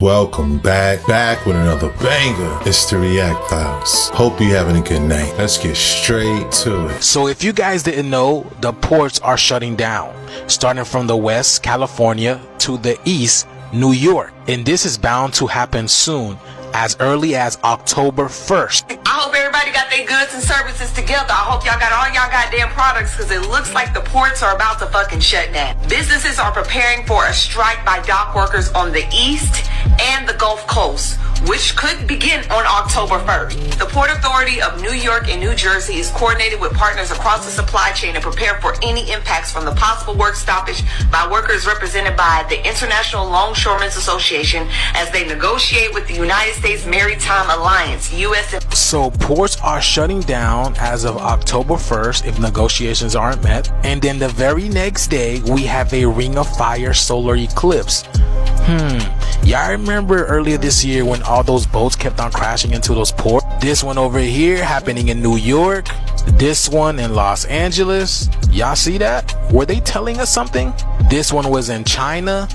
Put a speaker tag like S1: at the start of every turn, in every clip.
S1: Welcome back with another banger. It's the React Files. Hope you're having a good night. Let's get straight to it.
S2: So if you guys didn't know, the ports are shutting down, starting from the west, California, to the east, New York. And this is bound to happen soon, as early as October 1st.
S3: I hope everybody got their goods and services together. I hope y'all got all y'all goddamn products, because it looks like the ports are about to fucking shut down. Businesses are preparing for a strike by dock workers on the east and the Gulf Coast, which could begin on October 1st. The Port Authority of New York and New Jersey is coordinated with partners across the supply chain to prepare for any impacts from the possible work stoppage by workers represented by the International Longshoremen's Association as they negotiate with the United States Maritime Alliance, U.S.
S2: So ports are shutting down as of October 1st if negotiations aren't met. And then the very next day, we have a Ring of Fire solar eclipse. Y'all remember earlier this year when all those boats kept on crashing into those ports? This one over here happening in New York. This one in Los Angeles. Y'all see that? Were they telling us something? This one was in China.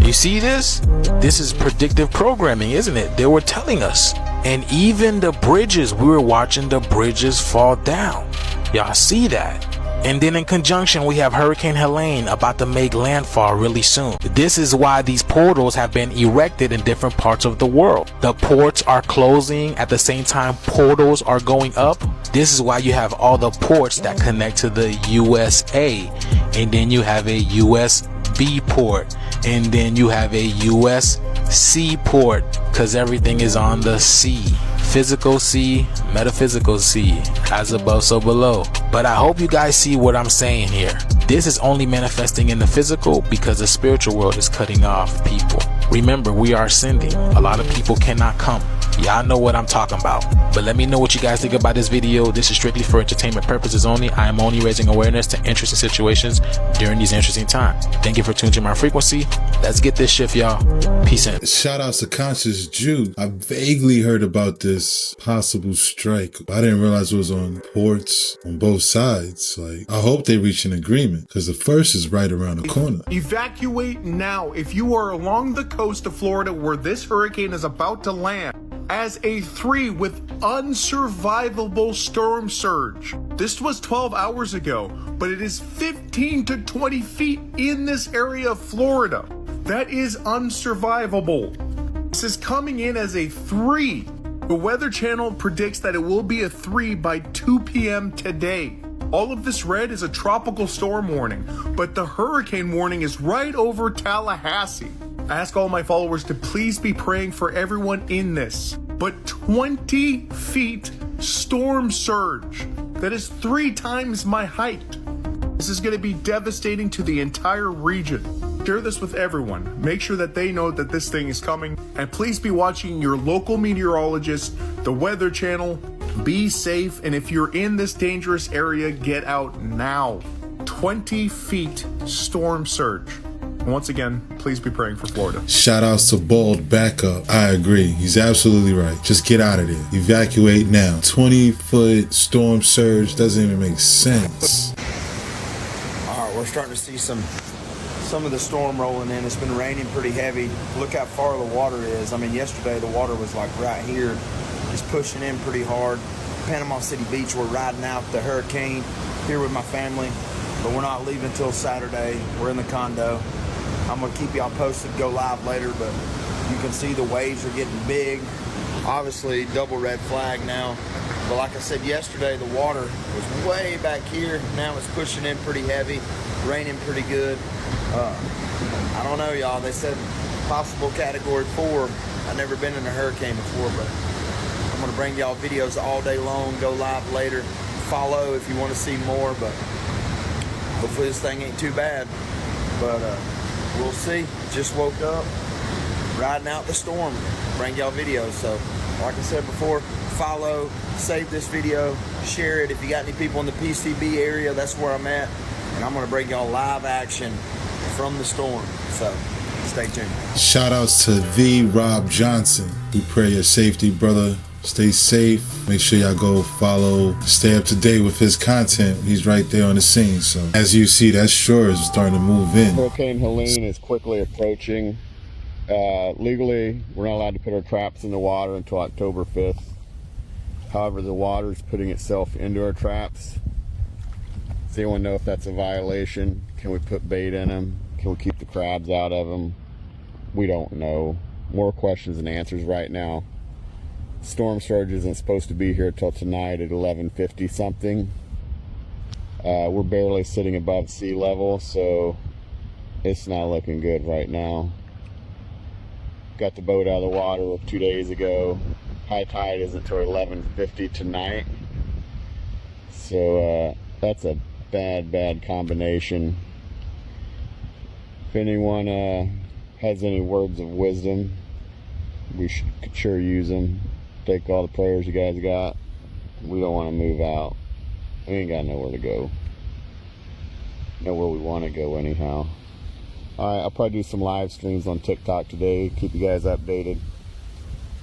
S2: You see this? This is predictive programming, isn't it? They were telling us. And even the bridges, we were watching the bridges fall down. Y'all see that? And then in conjunction, we have Hurricane Helene about to make landfall really soon. This is why these portals have been erected in different parts of the world. The ports are closing at the same time portals are going up. This is why you have all the ports that connect to the USA. And then you have a USB port. And then you have a USC port, because everything is on the sea. Physical sea, metaphysical sea, as above so below. But I hope you guys see what I'm saying here. This is only manifesting in the physical because the spiritual world is cutting off people. Remember, we are ascending. A lot of people cannot come. Y'all know what I'm talking about. But let me know what you guys think about this video. This is strictly for entertainment purposes only. I am only raising awareness to interesting situations during these interesting times. Thank you for tuning to my frequency. Let's get this shift, y'all. Peace in.
S1: Shout out to Conscious Jude. I vaguely heard about this possible strike. I didn't realize it was on ports on both sides. I hope they reach an agreement, because the first is right around the corner.
S4: Evacuate now if you are along the coast of Florida where this hurricane is about to land. As a 3 with unsurvivable storm surge. This was 12 hours ago, but it is 15 to 20 feet in this area of Florida. That is unsurvivable. This is coming in as a 3. The Weather Channel predicts that it will be a 3 by 2 p.m. today. All of this red is a tropical storm warning, but the hurricane warning is right over Tallahassee. I ask all my followers to please be praying for everyone in this. But 20 feet storm surge. That is 3 times my height. This is going to be devastating to the entire region. Share this with everyone. Make sure that they know that this thing is coming. And please be watching your local meteorologist, the Weather Channel. Be safe. And if you're in this dangerous area, get out now. 20 feet storm surge. Once again, please be praying for Florida.
S1: Shout outs to Bald Backup. I agree. He's absolutely right. Just get out of there. Evacuate now. 20-foot storm surge doesn't even make sense.
S5: All right, we're starting to see some of the storm rolling in. It's been raining pretty heavy. Look how far the water is. I mean, yesterday the water was like right here. It's pushing in pretty hard. Panama City Beach, we're riding out the hurricane here with my family, but we're not leaving until Saturday. We're in the condo. I'm going to keep y'all posted, go live later, but you can see the waves are getting big. Obviously, double red flag now. But like I said yesterday, the water was way back here. Now it's pushing in pretty heavy, raining pretty good. I don't know, y'all. They said possible category 4. I've never been in a hurricane before, but I'm going to bring y'all videos all day long, go live later. Follow if you want to see more, but hopefully this thing ain't too bad. But we'll see. Just woke up, riding out the storm, bring y'all videos. So like I said before, follow, save this video, share it. If you got any people in the PCB area, that's where I'm at, and I'm gonna bring y'all live action from the storm. So stay tuned.
S1: Shout outs to the Rob Johnson. We pray your safety, brother. Stay safe. Make sure y'all go follow, stay up to date with his content. He's right there on the scene. So as you see, that shore is starting to move in.
S6: Hurricane Helene is quickly approaching Legally, we're not allowed to put our traps in the water until October 5th. However, the water is putting itself into our traps. Does anyone know if that's a violation? Can we put bait in them? Can we keep the crabs out of them? We don't know. More questions than answers right now. Storm surge isn't supposed to be here till tonight at 11:50 something. We're barely sitting above sea level, so it's not looking good right now. Got the boat out of the water 2 days ago. High tide isn't until 11:50 tonight. So that's a bad combination. If anyone has any words of wisdom, we could sure use them. Take all the prayers you guys got. We don't want to move out. We ain't got nowhere to go. Nowhere we want to go anyhow. Alright, I'll probably do some live streams on TikTok today. Keep you guys updated.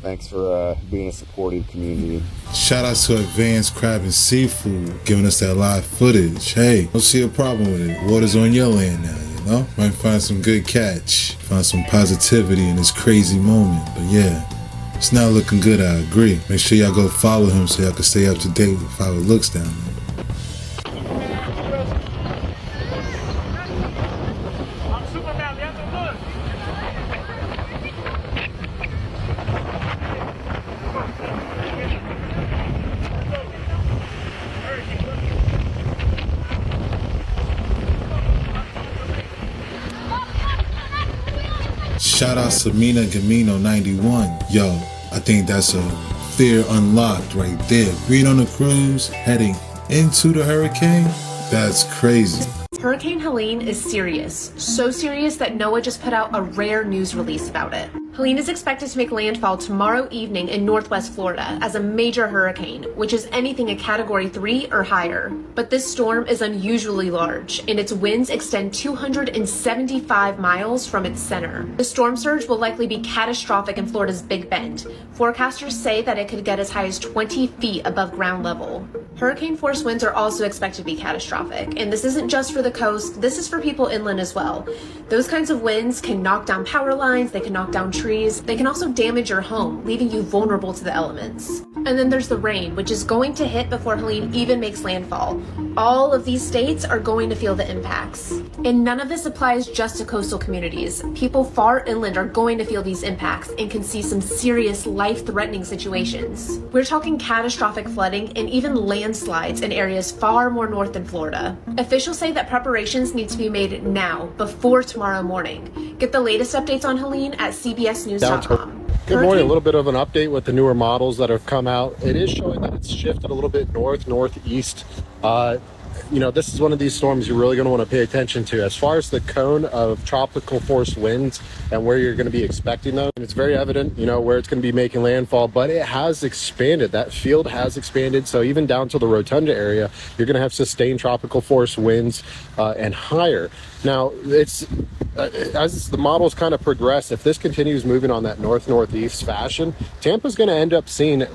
S6: Thanks for being a supportive community.
S1: Shout out to Advanced Crab and Seafood, giving us that live footage. Hey, don't see a problem with it. Water's on your land now, you know? Might find some good catch. Find some positivity in this crazy moment. But yeah, it's not looking good, I agree. Make sure y'all go follow him so y'all can stay up to date with how it looks down there. Shout out to Mina Gamino 91. Yo, I think that's a fear unlocked right there. Being on a cruise, heading into the hurricane, that's crazy.
S7: Hurricane Helene is serious. So serious that NOAA just put out a rare news release about it. Helene is expected to make landfall tomorrow evening in northwest Florida as a major hurricane, which is anything a category 3 or higher. But this storm is unusually large, and its winds extend 275 miles from its center. The storm surge will likely be catastrophic in Florida's Big Bend. Forecasters say that it could get as high as 20 feet above ground level. Hurricane force winds are also expected to be catastrophic, and this isn't just for the coast, this is for people inland as well. Those kinds of winds can knock down power lines, they can knock down trees, they can also damage your home, leaving you vulnerable to the elements. And then there's the rain, which is going to hit before Helene even makes landfall. All of these states are going to feel the impacts. And none of this applies just to coastal communities. People far inland are going to feel these impacts and can see some serious life-threatening situations. We're talking catastrophic flooding and even landslides in areas far more north than Florida. Officials say that preparations need to be made now, before tomorrow morning. Get the latest updates on Helene at cbsnews.com.
S8: Good morning. A little bit of an update with the newer models that have come out. It is showing that it's shifted a little bit northeast. This is one of these storms you're really going to want to pay attention to. As far as the cone of tropical force winds and where you're going to be expecting them, it's very evident, where it's going to be making landfall, but it has expanded. That field has expanded. So even down to the Rotunda area, you're going to have sustained tropical force winds and higher. Now, it's as the models kind of progress, if this continues moving on that northeast fashion, Tampa's going to end up seeing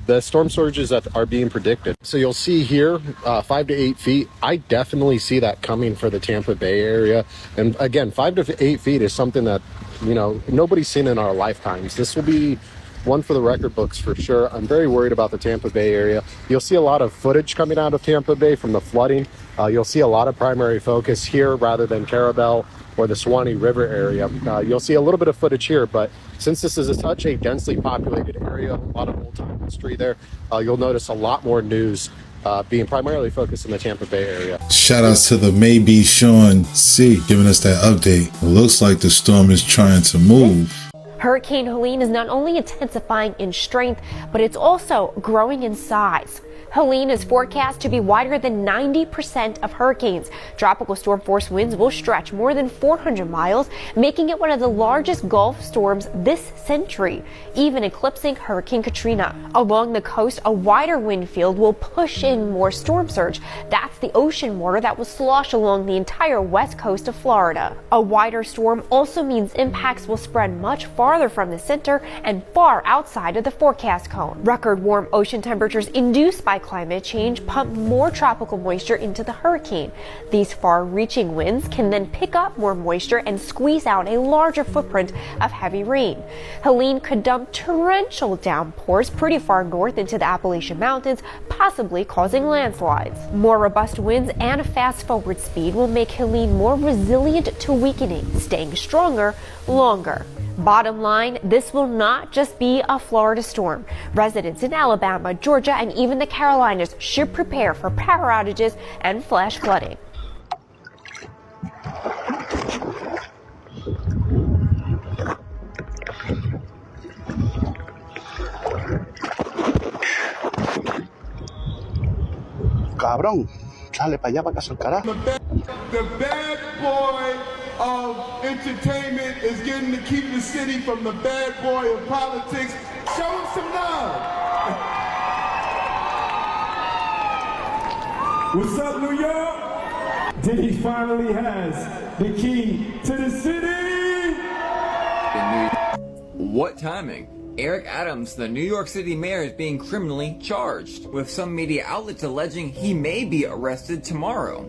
S8: the storm surges that are being predicted. So you'll see here 5 to 8 feet. I definitely see that coming for the Tampa Bay area. And again, 5 to 8 feet is something that, nobody's seen in our lifetimes. This will be one for the record books for sure. I'm very worried about the Tampa Bay area. You'll see a lot of footage coming out of Tampa Bay from the flooding. You'll see a lot of primary focus here rather than Carabel or the Swanee River area. You'll see a little bit of footage here, but since this is such a densely populated area, a lot of old-time history there, you'll notice a lot more news being primarily focused in the Tampa Bay area.
S1: Shout outs to the Maybe Sean C giving us that update. It looks like the storm is trying to move.
S9: Hurricane Helene is not only intensifying in strength, but it's also growing in size. Helene is forecast to be wider than 90% of hurricanes. Tropical storm force winds will stretch more than 400 miles, making it one of the largest Gulf storms this century, even eclipsing Hurricane Katrina. Along the coast, a wider wind field will push in more storm surge. That's the ocean water that will slosh along the entire west coast of Florida. A wider storm also means impacts will spread much farther from the center and far outside of the forecast cone. Record warm ocean temperatures induced by climate change pump more tropical moisture into the hurricane. These far-reaching winds can then pick up more moisture and squeeze out a larger footprint of heavy rain. Helene could dump torrential downpours pretty far north into the Appalachian Mountains, possibly causing landslides. More robust winds and fast forward speed will make Helene more resilient to weakening, staying stronger longer. Bottom line, this will not just be a Florida storm. Residents in Alabama, Georgia, and even the Carolinas should prepare for power outages and flash flooding.
S10: Cabrón, sale para allá para casa el carajo.
S11: The bad boy of entertainment is getting to keep the city from the bad boy of politics. Show him some love. What's up, New York? Diddy finally has the key to the city.
S12: What timing? Eric Adams, the New York City mayor, is being criminally charged, with some media outlets alleging he may be arrested tomorrow.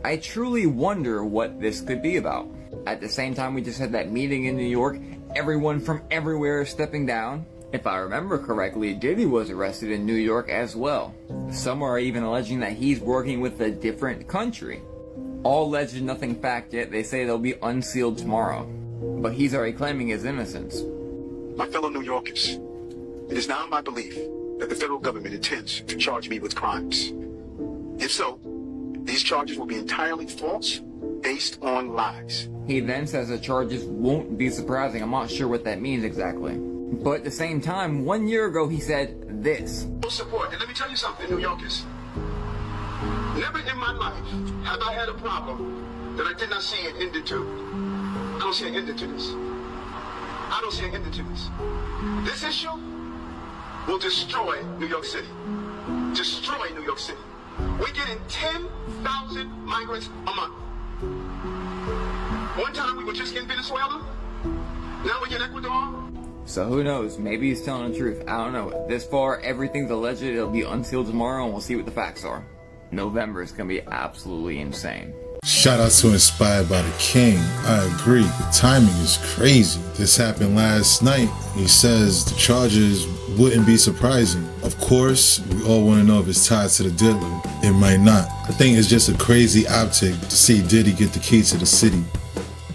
S12: I truly wonder what this could be about. At the same time we just had that meeting in New York, everyone from everywhere is stepping down. If I remember correctly, Diddy was arrested in New York as well. Some are even alleging that he's working with a different country. All alleged, nothing fact yet. They say they'll be unsealed tomorrow. But he's already claiming his innocence.
S10: My fellow New Yorkers, it is now my belief that the federal government intends to charge me with crimes. If so, these charges will be entirely false, based on lies.
S12: He then says the charges won't be surprising. I'm not sure what that means exactly. But at the same time, 1 year ago he said this.
S10: Support, and let me tell you something, New Yorkers. Never in my life have I had a problem that I did not see an end to. I don't see an end to this. I don't see an end to this. This issue will destroy New York City. Destroy New York City. We're getting 10,000 migrants a month. One time we were just in Venezuela. Now we're in Ecuador.
S12: So who knows? Maybe he's telling the truth. I don't know. This far, everything's alleged. It'll be unsealed tomorrow, and we'll see what the facts are. November is going to be absolutely insane.
S1: Shout out to Inspired by the King. I agree. The timing is crazy. This happened last night. He says the charges wouldn't be surprising. Of course, we all want to know if it's tied to the diddler. It might not. I think it's just a crazy optic to see Diddy get the key to the city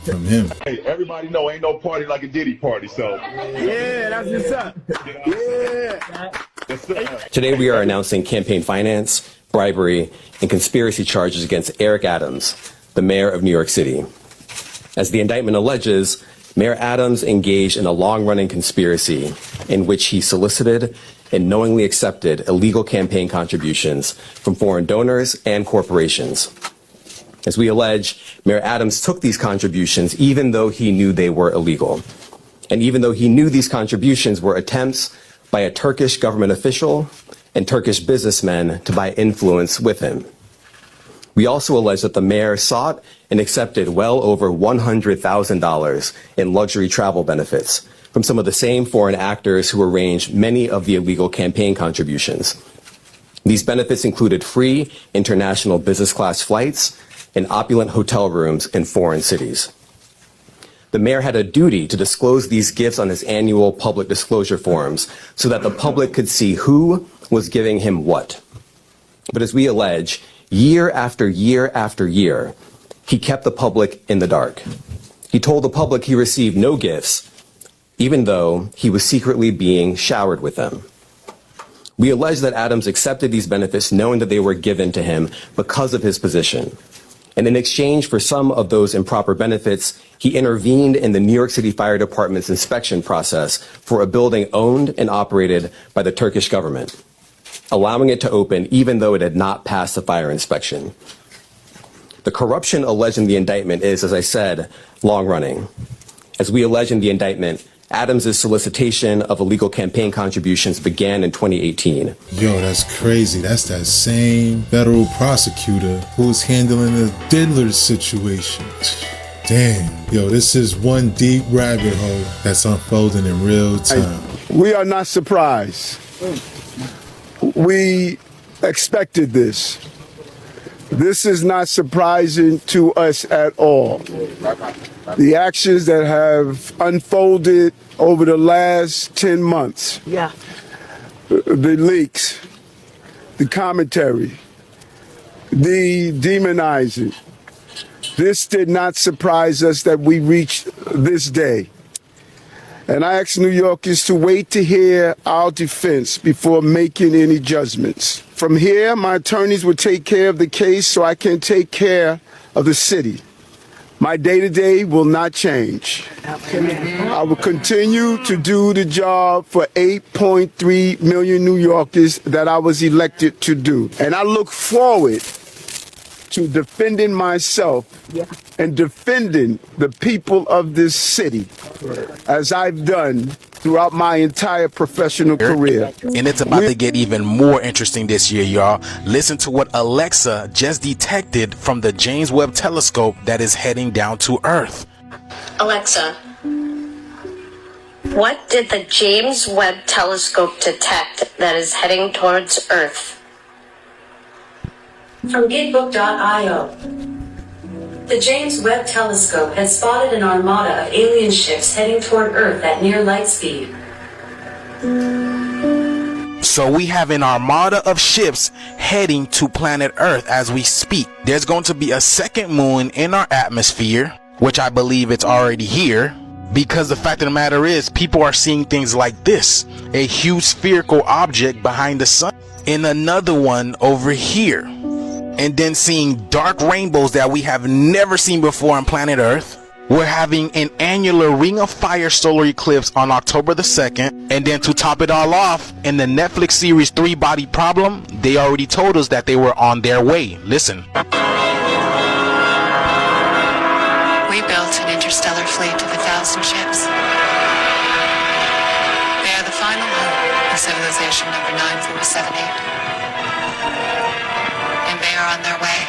S1: from him.
S11: Hey, everybody know ain't no party like a Diddy party, so. Yeah, that's what's up. Yeah. Yes, sir.
S13: Today we are announcing campaign finance, bribery, and conspiracy charges against Eric Adams, the mayor of New York City. As the indictment alleges, Mayor Adams engaged in a long-running conspiracy in which he solicited and knowingly accepted illegal campaign contributions from foreign donors and corporations. As we allege, Mayor Adams took these contributions even though he knew they were illegal, and even though he knew these contributions were attempts by a Turkish government official and Turkish businessmen to buy influence with him. We also allege that the mayor sought and accepted well over $100,000 in luxury travel benefits from some of the same foreign actors who arranged many of the illegal campaign contributions. These benefits included free international business class flights and opulent hotel rooms in foreign cities. The mayor had a duty to disclose these gifts on his annual public disclosure forms so that the public could see who was giving him what. But as we allege, year after year after year, he kept the public in the dark. He told the public he received no gifts, even though he was secretly being showered with them. We allege that Adams accepted these benefits knowing that they were given to him because of his position. And in exchange for some of those improper benefits, he intervened in the New York City Fire Department's inspection process for a building owned and operated by the Turkish government, allowing it to open even though it had not passed the fire inspection. The corruption alleged in the indictment is, as I said, long-running. As we allege in the indictment, Adams' solicitation of illegal campaign contributions began in 2018.
S1: Yo, that's crazy. That's that same federal prosecutor who's handling the diddler situation. Damn. Yo, this is one deep rabbit hole that's unfolding in real time.
S11: We are not surprised. We expected this. This is not surprising to us at all. The actions that have unfolded over the last 10 months, the leaks, the commentary, the demonizing, this did not surprise us that we reached this day. And I ask New Yorkers to wait to hear our defense before making any judgments. From here, my attorneys will take care of the case so I can take care of the city. My day-to-day will not change. I will continue to do the job for 8.3 million New Yorkers that I was elected to do. And I look forward to defending myself and defending the people of this city as I've done throughout my entire professional career.
S2: And it's about to get even more interesting this year, y'all. Listen to what Alexa just detected from the James Webb Telescope that is heading down to Earth.
S14: Alexa, what did the James Webb Telescope detect that is heading towards Earth?
S15: From Gitbook.io. The James Webb Telescope has spotted an armada of alien ships heading toward Earth at near light speed.
S2: So we have an armada of ships heading to planet Earth as we speak. There's going to be a second moon in our atmosphere, which I believe it's already here, because the fact of the matter is people are seeing things like this, a huge spherical object behind the sun, and another one over here. And then seeing dark rainbows that we have never seen before on planet Earth. We're having an annular ring of fire solar eclipse on October the 2nd. And then to top it all off, in the Netflix series 3 Body Problem, they already told us that they were on their way. Listen.
S16: We built an interstellar fleet of 1,000 ships. They are the final hope of civilization number 9478. And they are on their way.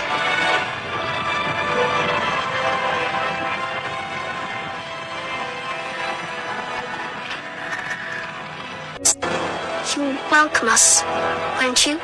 S14: You welcome us, won't you?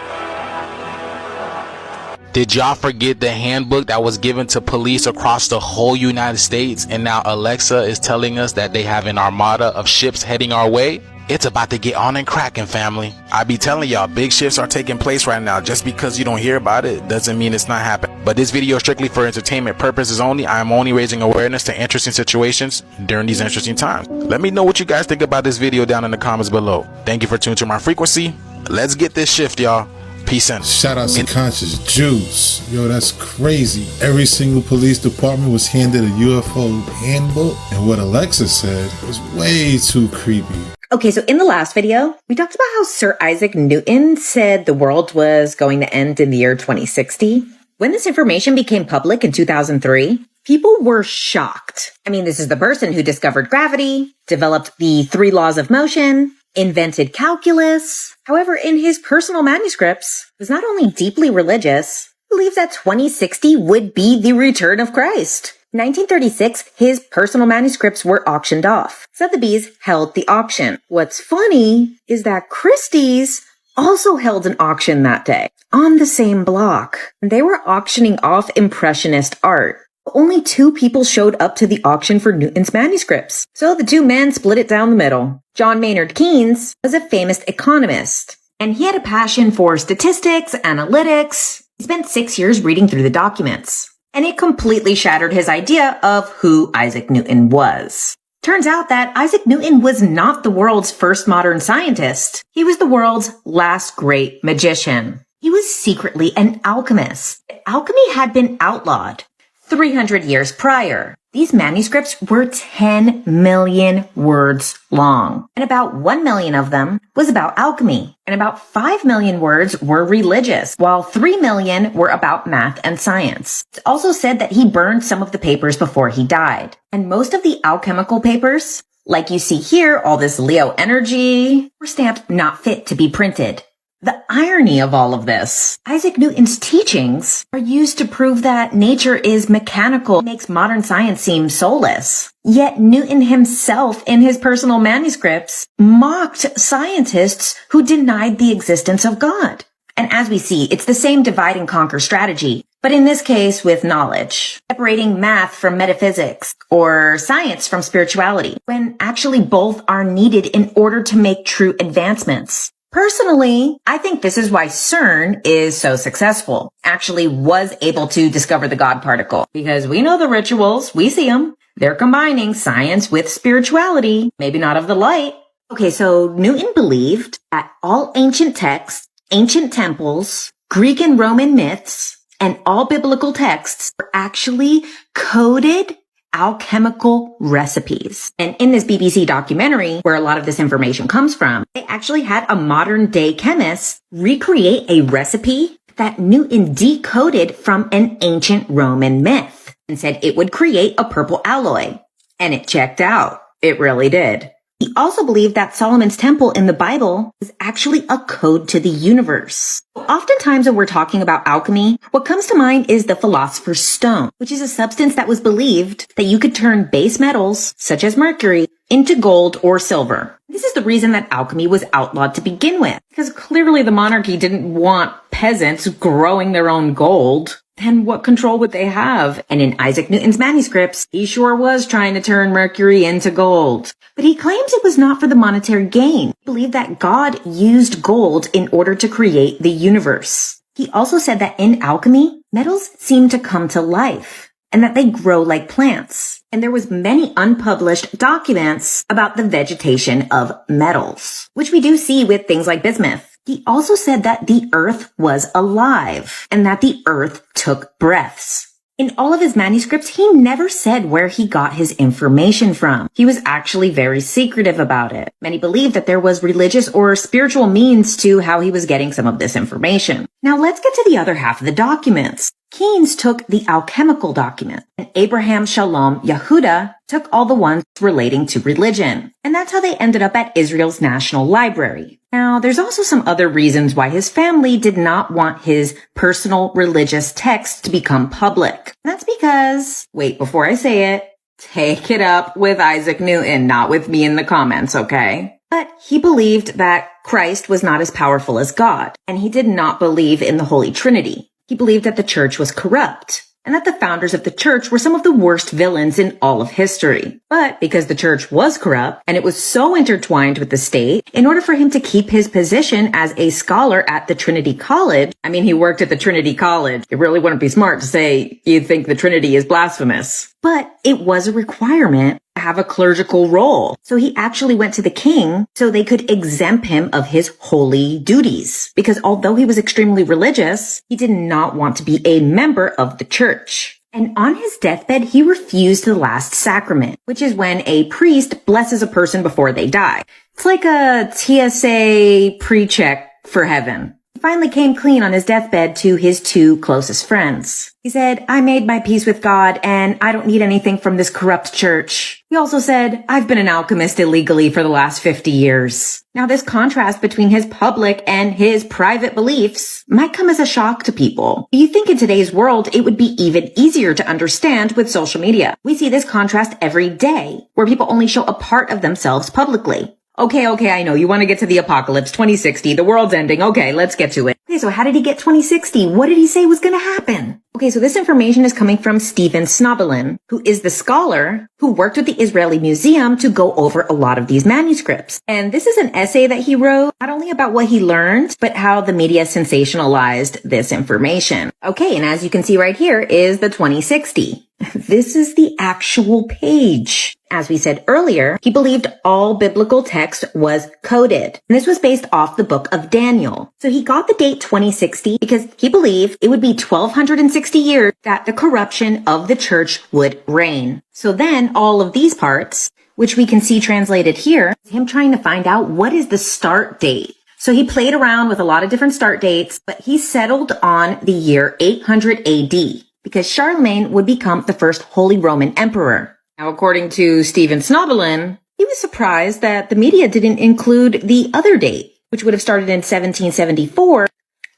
S2: Did y'all forget the handbook that was given to police across the whole United States? And now Alexa is telling us that they have an armada of ships heading our way? It's about to get on and cracking, family. I be telling y'all, big shifts are taking place right now. Just because you don't hear about it doesn't mean it's not happening. But this video is strictly for entertainment purposes only. I am only raising awareness to interesting situations during these interesting times. Let me know what you guys think about this video down in the comments below. Thank you for tuning to my frequency. Let's get this shift, y'all. Peace and
S1: shout out to conscious Jews. Yo, that's crazy. Every single police department was handed a UFO handbook, and what Alexa said was way too creepy.
S17: Okay, so in the last video, we talked about how Sir Isaac Newton said the world was going to end in the year 2060. When this information became public in 2003, people were shocked. I mean, this is the person who discovered gravity, developed the 3 laws of motion, invented calculus. However, in his personal manuscripts, he was not only deeply religious, he believed that 2060 would be the return of Christ. In 1936, his personal manuscripts were auctioned off. Sotheby's held the auction. What's funny is that Christie's also held an auction that day on the same block. They were auctioning off Impressionist art. Only 2 people showed up to the auction for Newton's manuscripts. So the 2 men split it down the middle. John Maynard Keynes was a famous economist, and he had a passion for statistics, analytics. He spent 6 years reading through the documents, and it completely shattered his idea of who Isaac Newton was. Turns out that Isaac Newton was not the world's first modern scientist. He was the world's last great magician. He was secretly an alchemist. Alchemy had been outlawed 300 years prior. These manuscripts were 10 million words long, and about 1 million of them was about alchemy, and about 5 million words were religious, while 3 million were about math and science. It's also said that he burned some of the papers before he died, and most of the alchemical papers, like you see here, all this Leo energy, were stamped not fit to be printed. The irony of all of this, Isaac Newton's teachings are used to prove that nature is mechanical, makes modern science seem soulless. Yet Newton himself, in his personal manuscripts, mocked scientists who denied the existence of God. And as we see, it's the same divide and conquer strategy, but in this case with knowledge, separating math from metaphysics or science from spirituality, when actually both are needed in order to make true advancements. Personally, I think this is why CERN is so successful, actually was able to discover the God particle, because we know the rituals, we see them. They're combining science with spirituality, maybe not of the light. Okay, so Newton believed that all ancient texts, ancient temples, Greek and Roman myths, and all biblical texts were actually coded alchemical recipes. And in this BBC documentary, where a lot of this information comes from, they actually had a modern day chemist recreate a recipe that Newton decoded from an ancient Roman myth and said it would create a purple alloy. And it checked out. It really did. He also believed that Solomon's temple in the Bible is actually a code to the universe. Oftentimes when we're talking about alchemy, what comes to mind is the philosopher's stone, which is a substance that was believed that you could turn base metals, such as mercury, into gold or silver. This is the reason that alchemy was outlawed to begin with, because clearly the monarchy didn't want peasants growing their own gold. Then what control would they have? And in Isaac Newton's manuscripts, he sure was trying to turn mercury into gold. But he claims it was not for the monetary gain. He believed that God used gold in order to create the universe. He also said that in alchemy, metals seem to come to life and that they grow like plants. And there was many unpublished documents about the vegetation of metals, which we do see with things like bismuth. He also said that the earth was alive and that the earth took breaths. In all of his manuscripts, he never said where he got his information from. He was actually very secretive about it. Many believe that there was religious or spiritual means to how he was getting some of this information. Now let's get to the other half of the documents. Keynes took the alchemical document, and Abraham Shalom Yehuda took all the ones relating to religion. And that's how they ended up at Israel's National Library. Now, there's also some other reasons why his family did not want his personal religious texts to become public. And that's because, wait, before I say it, take it up with Isaac Newton, not with me in the comments, okay? But he believed that Christ was not as powerful as God, and he did not believe in the Holy Trinity. He believed that the church was corrupt, and that the founders of the church were some of the worst villains in all of history. But because the church was corrupt, and it was so intertwined with the state, in order for him to keep his position as a scholar at the Trinity College, he worked at the Trinity College. It really wouldn't be smart to say you think the Trinity is blasphemous. But it was a requirement to have a clerical role. So he actually went to the king so they could exempt him of his holy duties. Because although he was extremely religious, he did not want to be a member of the church. And on his deathbed, he refused the last sacrament, which is when a priest blesses a person before they die. It's like a TSA pre-check for heaven. He finally came clean on his deathbed to his two closest friends. He said, "I made my peace with God and I don't need anything from this corrupt church." He also said, "I've been an alchemist illegally for the last 50 years. Now this contrast between his public and his private beliefs might come as a shock to people. Do you think in today's world it would be even easier to understand with social media? We see this contrast every day, where people only show a part of themselves publicly. Okay, I know. You want to get to the apocalypse, 2060, the world's ending. Okay, let's get to it. Okay, so how did he get 2060? What did he say was going to happen? Okay, so this information is coming from Stephen Snobelin, who is the scholar who worked with the Israeli Museum to go over a lot of these manuscripts. And this is an essay that he wrote, not only about what he learned, but how the media sensationalized this information. Okay, and as you can see right here is the 2060. This is the actual page. As we said earlier, he believed all biblical text was coded. And this was based off the book of Daniel. So he got the date 2060 because he believed it would be 1260 years that the corruption of the church would reign. So then all of these parts, which we can see translated here, is him trying to find out what is the start date. So he played around with a lot of different start dates, but he settled on the year 800 AD. Because Charlemagne would become the first Holy Roman Emperor. Now, according to Stephen Snobelin, he was surprised that the media didn't include the other date, which would have started in 1774,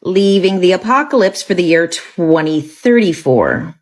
S17: leaving the apocalypse for the year 2034.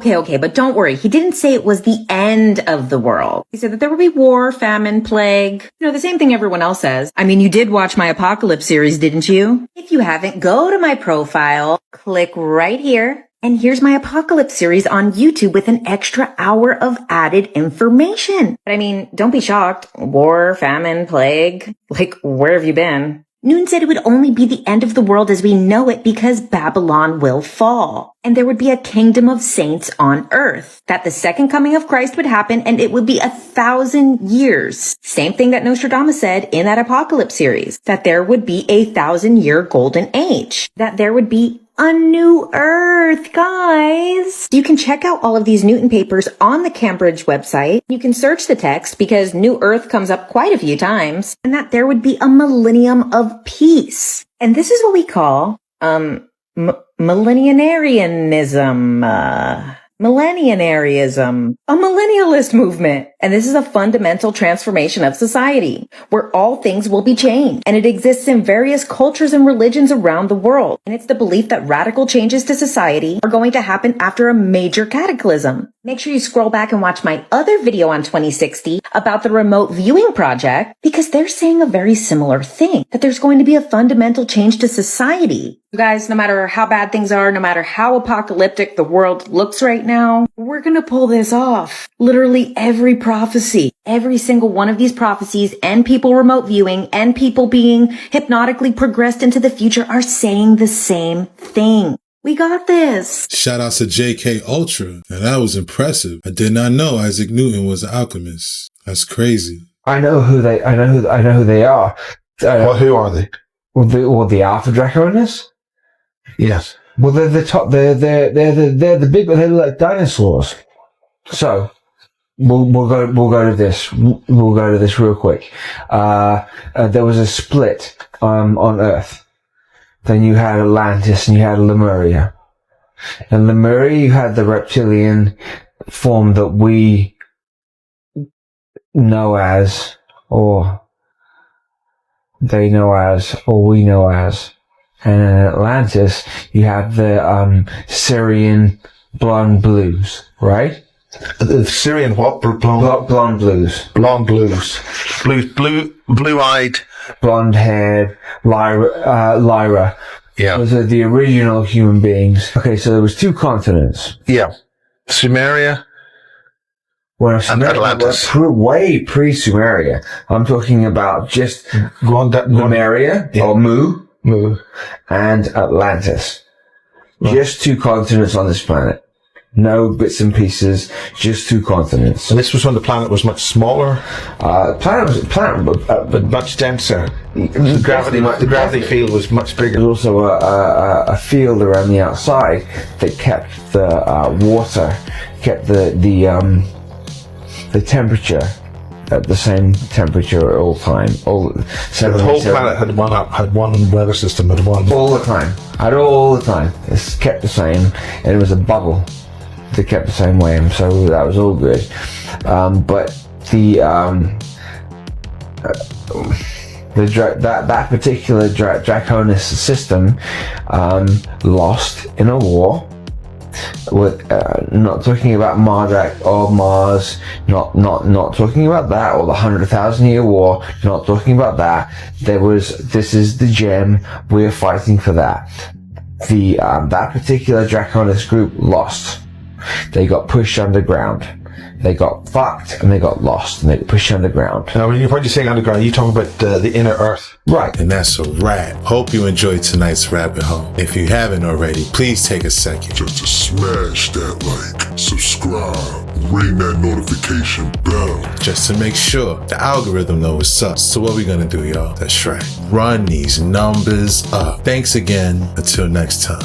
S17: Okay, but don't worry. He didn't say it was the end of the world. He said that there would be war, famine, plague. You know, the same thing everyone else says. I mean, you did watch my apocalypse series, didn't you? If you haven't, go to my profile, click right here, and here's my apocalypse series on YouTube with an extra hour of added information. But I mean, don't be shocked. War, famine, plague. Like, where have you been? Newton said it would only be the end of the world as we know it because Babylon will fall. And there would be a kingdom of saints on earth. That the second coming of Christ would happen and it would be 1,000 years. Same thing that Nostradamus said in that apocalypse series. That there would be 1,000-year golden age. That there would be a new earth, guys. You can check out all of these Newton papers on the Cambridge website. You can search the text because new earth comes up quite a few times, and that there would be a millennium of peace. And this is what we call, millenniarism. Millenniarism, a millennialist movement. And this is a fundamental transformation of society where all things will be changed. And it exists in various cultures and religions around the world. And it's the belief that radical changes to society are going to happen after a major cataclysm. Make sure you scroll back and watch my other video on 2060 about the remote viewing project because they're saying a very similar thing, that there's going to be a fundamental change to society. You guys, no matter how bad things are, no matter how apocalyptic the world looks right now, we're going to pull this off. Literally every prophecy, every single one of these prophecies and people remote viewing and people being hypnotically progressed into the future are saying the same thing. We got this.
S1: Shout out to JK Ultra. And that was impressive. I did not know Isaac Newton was an alchemist. That's crazy.
S18: I know who they are.
S19: Well, who are they?
S18: Well, the Alpha Draconis?
S19: Yes.
S18: Well, they're the top. They're the big. They're like dinosaurs. So we'll go to this. We'll go to this real quick. There was a split on Earth. Then you had Atlantis and you had Lemuria. In Lemuria, you had the reptilian form that we know as, or they know as, or we know as. And in Atlantis, you have the Syrian blonde blues, right?
S19: The Syrian what?
S18: Blonde blues.
S19: Blonde blues. Blue-eyed.
S18: Blonde-haired, Lyra.
S19: Yeah.
S18: Those are the original human beings. Okay, so there was 2 continents.
S19: Yeah. Sumeria.
S18: Well,
S19: and Atlantis.
S18: Way pre-Sumeria. I'm talking about just Lemuria, or Mu, and Atlantis. Right. Just 2 continents on this planet. No bits and pieces, just 2 continents.
S19: And this was when the planet was much smaller?
S18: But
S19: much denser. The gravity field was much bigger.
S18: There was also a field around the outside that kept the water, kept the temperature at the same temperature at all time.
S19: So the whole planet had one weather system at one.
S18: All the time. All the time. It's kept the same, and it was a bubble. They kept the same way, and so that was all good. But that particular Draconis system lost in a war. With not talking about Marduk or Mars, not talking about that, or the 100,000-year war, not talking about that. This is the gem. We're fighting for that. That particular Draconis group lost. They got pushed underground. They got fucked and they got lost and they got pushed underground.
S19: Now, when you're saying underground, you're talking about the inner Earth.
S18: Right.
S1: And that's a wrap. Hope you enjoyed tonight's rabbit hole. If you haven't already, please take a second.
S20: Just to smash that like, subscribe, ring that notification bell.
S1: Just to make sure the algorithm knows what's up. So what we gonna do, y'all? That's right. Run these numbers up. Thanks again. Until next time.